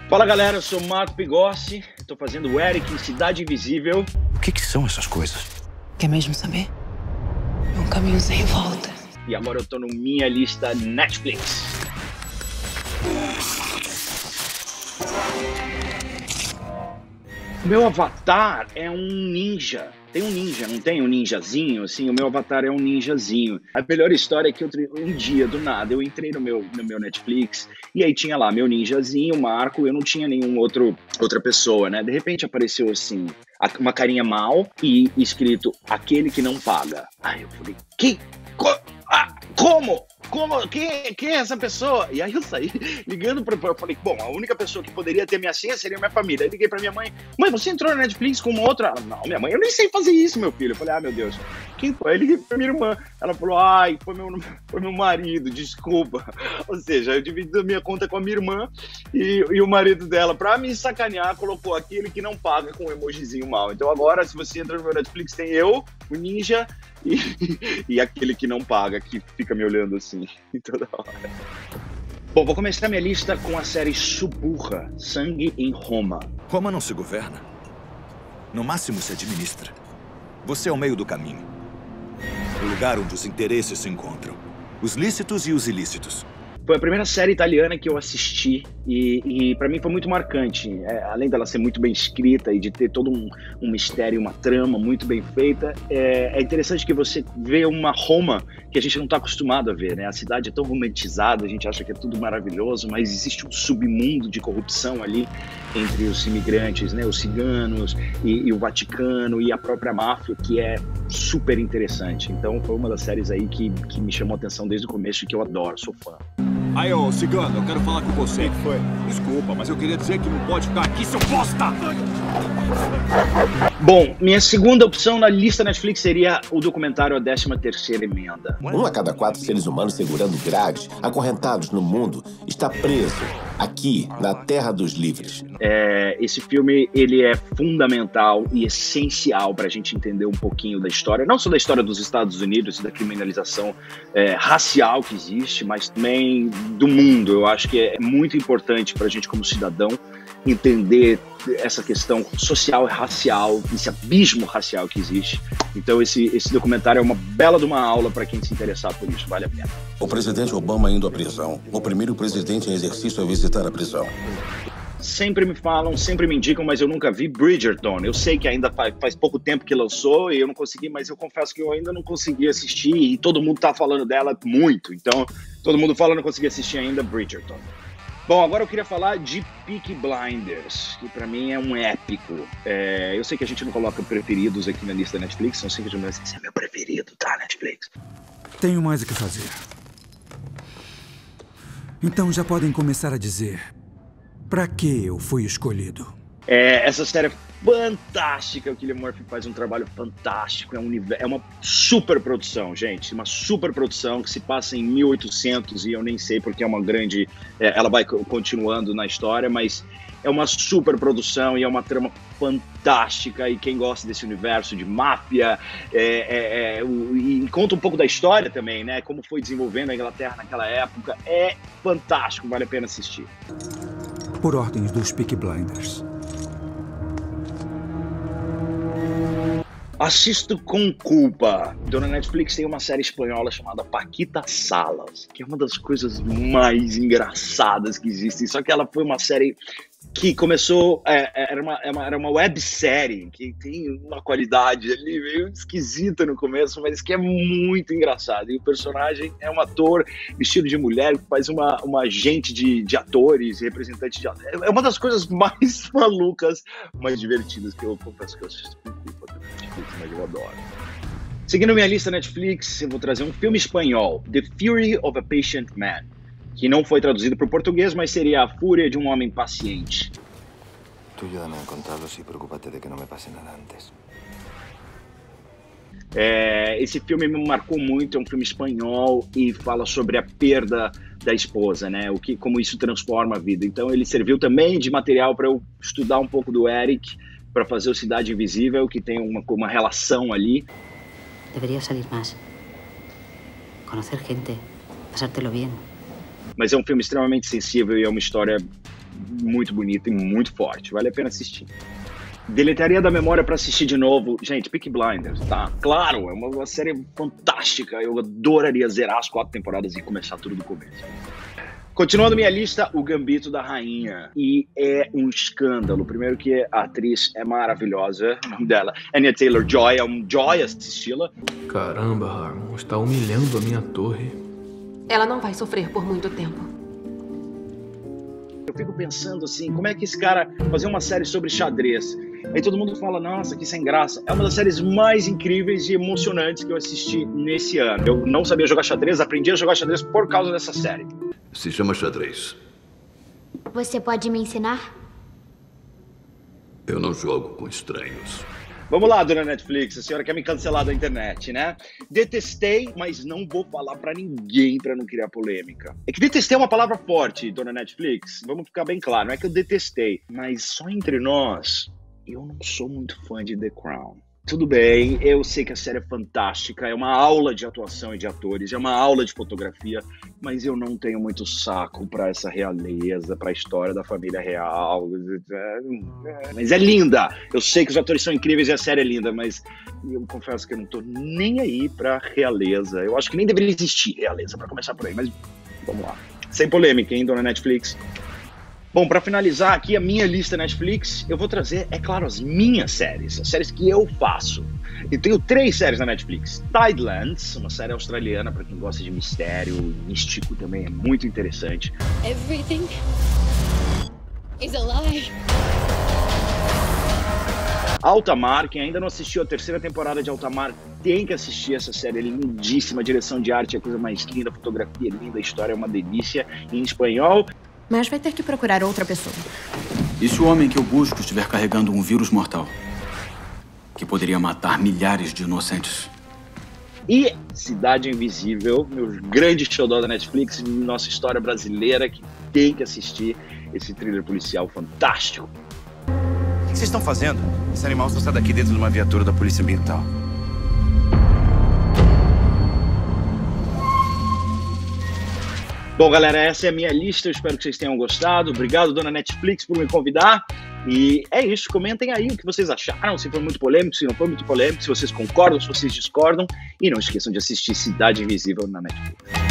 Fala galera, eu sou o Marco Pigossi, estou fazendo o Eric em Cidade Invisível. O que são essas coisas? Quer mesmo saber? É um caminho sem volta. E agora eu tô no Minha Lista Netflix. O meu avatar é um ninja. Tem um ninja, não tem um ninjazinho? Assim, o meu avatar é um ninjazinho. A melhor história é que um dia, do nada, eu entrei no meu Netflix e aí tinha lá meu ninjazinho, Marco, eu não tinha outra pessoa, né? De repente apareceu assim, uma carinha mal e escrito, aquele que não paga. Aí eu falei, como? Quem é essa pessoa? E aí eu saí ligando eu falei, bom, a única pessoa que poderia ter minha senha seria minha família. Aí liguei pra minha mãe, você entrou na Netflix com uma outra? Ela, não, minha mãe, eu nem sei fazer isso, meu filho. Eu falei, meu Deus, quem foi? Aí liguei pra minha irmã, ela falou, foi meu marido, desculpa. Ou seja, eu dividi a minha conta com a minha irmã e o marido dela, pra me sacanear, colocou aquele que não paga com um emojizinho mal. Então agora, se você entra no meu Netflix, tem eu, o ninja, e aquele que não paga, que fica me olhando assim toda hora. Bom, vou começar minha lista com a série Suburra, Sangue em Roma. Roma não se governa. No máximo se administra. Você é o meio do caminho. O lugar onde os interesses se encontram. Os lícitos e os ilícitos. Foi a primeira série italiana que eu assisti e para mim foi muito marcante. Além dela ser muito bem escrita e de ter todo um mistério, uma trama muito bem feita, é interessante que você vê uma Roma que a gente não está acostumado a ver, né? A cidade é tão romantizada, a gente acha que é tudo maravilhoso, mas existe um submundo de corrupção ali entre os imigrantes, né? Os ciganos e o Vaticano e a própria máfia, que é super interessante. Então foi uma das séries aí que me chamou a atenção desde o começo e que eu adoro, sou fã. Aí, ô cigano, eu quero falar com você. O que foi? Desculpa, mas eu queria dizer que não pode ficar aqui, seu bosta! Bom, minha segunda opção na lista Netflix seria o documentário A 13ª Emenda. 1 a cada 4 seres humanos segurando grades, acorrentados no mundo, está preso aqui, na Terra dos Livres. Esse filme, ele é fundamental e essencial para a gente entender um pouquinho da história, não só da história dos Estados Unidos e da criminalização racial que existe, mas também do mundo. Eu acho que é muito importante para a gente, como cidadão, entender essa questão social e racial, esse abismo racial que existe. Então esse documentário é uma bela de uma aula para quem se interessar por isso, vale a pena. O presidente Obama indo à prisão. O primeiro presidente em exercício a visitar a prisão. Sempre me falam, sempre me indicam, mas eu nunca vi Bridgerton. Eu sei que ainda faz pouco tempo que lançou e eu não consegui, mas eu confesso que eu ainda não consegui assistir e todo mundo tá falando dela muito. Então, todo mundo fala, eu não consegui assistir ainda Bridgerton. Bom, agora eu queria falar de Peaky Blinders, que pra mim é um épico. Eu sei que a gente não coloca preferidos aqui na lista da Netflix, não sei que esse é meu preferido, tá, Netflix? Tenho mais o que fazer. Então já podem começar a dizer pra que eu fui escolhido. Essa série é fantástica, o Cillian Murphy faz um trabalho fantástico, é uma super produção, gente, uma super produção que se passa em 1800 e eu nem sei porque é uma grande, ela vai continuando na história, mas é uma super produção e é uma trama fantástica e quem gosta desse universo de máfia e conta um pouco da história também, né, como foi desenvolvendo a Inglaterra naquela época, é fantástico, vale a pena assistir. Por ordens dos Peaky Blinders. Assisto com culpa. Dona Netflix tem uma série espanhola chamada Paquita Salas, que é uma das coisas mais engraçadas que existem. Só que ela foi uma série que começou, era uma websérie que tem uma qualidade ali meio esquisita no começo, mas que é muito engraçado. E o personagem é um ator vestido de mulher que faz uma agente de atores, representante de atores. É uma das coisas mais malucas, mais divertidas que eu confesso que eu assisto com culpa da Netflix, mas eu adoro. Seguindo minha lista Netflix, eu vou trazer um filme espanhol, The Fury of a Patient Man, que não foi traduzido para o português, mas seria A Fúria de um Homem Paciente. Tu ayúdame a encontrarlos y preocúpate de que no me pase nada antes. Esse filme me marcou muito, é um filme espanhol e fala sobre a perda da esposa, né? Como isso transforma a vida. Então ele serviu também de material para eu estudar um pouco do Eric, para fazer o Cidade Invisível, que tem uma relação ali. Deveria salir mais. Conhecer gente, pasártelo bem. Mas é um filme extremamente sensível e é uma história muito bonita e muito forte. Vale a pena assistir. Deletaria da memória para assistir de novo. Gente, Peaky Blinders, tá? Claro, é uma série fantástica. Eu adoraria zerar as 4 temporadas e começar tudo do começo. Continuando minha lista, O Gambito da Rainha. E é um escândalo. Primeiro que a atriz é maravilhosa. O nome dela é Anya Taylor-Joy. É um joy assisti-la. Caramba, Harmon. Está humilhando a minha torre. Ela não vai sofrer por muito tempo. Eu fico pensando assim, como é que esse cara fazer uma série sobre xadrez? Aí todo mundo fala, nossa, que sem graça. É uma das séries mais incríveis e emocionantes que eu assisti nesse ano. Eu não sabia jogar xadrez, aprendi a jogar xadrez por causa dessa série. Se chama xadrez. Você pode me ensinar? Eu não jogo com estranhos. Vamos lá, dona Netflix, a senhora quer me cancelar da internet, né? Detestei, mas não vou falar pra ninguém pra não criar polêmica. É que detestei é uma palavra forte, dona Netflix. Vamos ficar bem claro, não é que eu detestei, mas só entre nós, eu não sou muito fã de The Crown. Tudo bem, eu sei que a série é fantástica, é uma aula de atuação e de atores, é uma aula de fotografia, mas eu não tenho muito saco pra essa realeza, pra história da família real. Mas é linda! Eu sei que os atores são incríveis e a série é linda, mas eu confesso que eu não tô nem aí pra realeza. Eu acho que nem deveria existir realeza, pra começar por aí, mas vamos lá. Sem polêmica, hein, dona Netflix? Bom, para finalizar aqui a minha lista Netflix, eu vou trazer, é claro, as minhas séries, as séries que eu faço. Eu tenho 3 séries na Netflix. Tidelands, uma série australiana para quem gosta de mistério, místico também, é muito interessante. Everything is a lie. Alta Mar, quem ainda não assistiu a 3ª temporada de Alta Mar, tem que assistir essa série, é lindíssima, a direção de arte é a coisa mais linda, a fotografia é linda, a história é uma delícia em espanhol. Mas vai ter que procurar outra pessoa. E se o homem que eu busco estiver carregando um vírus mortal? Que poderia matar milhares de inocentes? E Cidade Invisível, meu grande showdown da Netflix, nossa história brasileira, que tem que assistir esse thriller policial fantástico. O que vocês estão fazendo? Esse animal só sai daqui dentro de uma viatura da Polícia Ambiental. Bom, galera, essa é a minha lista, eu espero que vocês tenham gostado. Obrigado, dona Netflix, por me convidar. E é isso, comentem aí o que vocês acharam, se foi muito polêmico, se não foi muito polêmico, se vocês concordam, se vocês discordam. E não esqueçam de assistir Cidade Invisível na Netflix.